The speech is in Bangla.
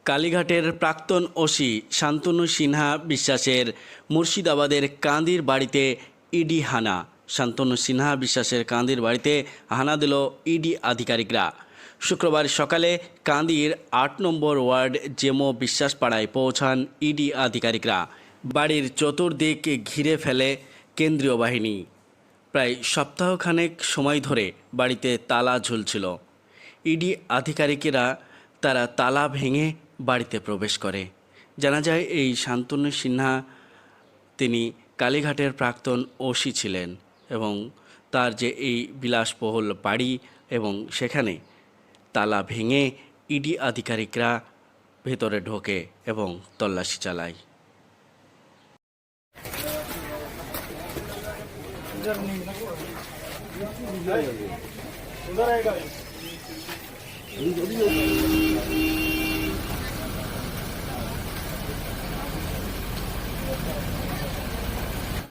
কালীঘাটের প্রাক্তন ওসি শান্তনু সিনহা বিশ্বাসের মুর্শিদাবাদের কান্দির বাড়িতে ইডি হানা। শান্তনু সিনহা বিশ্বাসের কান্দির বাড়িতে হানা দিল ইডি আধিকারিকরা। শুক্রবার সকালে কান্দির ৮ নম্বর ওয়ার্ড জেমো বিশ্বাসপাড়ায় পৌঁছান ইডি আধিকারিকরা। বাড়ির চতুর্দিক ঘিরে ফেলে কেন্দ্রীয় বাহিনী। প্রায় সপ্তাহখানেক সময় ধরে বাড়িতে তালা ঝুলছিল। ইডি আধিকারিকেরা তারা তালা ভেঙে বাড়িতে প্রবেশ করে। জানা যায় এই শান্তনু সিনহা তিনি কালীঘাটের প্রাক্তন ওসি ছিলেন এবং তার যে এই বিলাসবহুল বাড়ি এবং সেখানে তালা ভেঙে ইডি আধিকারিকরা ভেতরে ঢোকে এবং তল্লাশি চালায়। उधर आएगा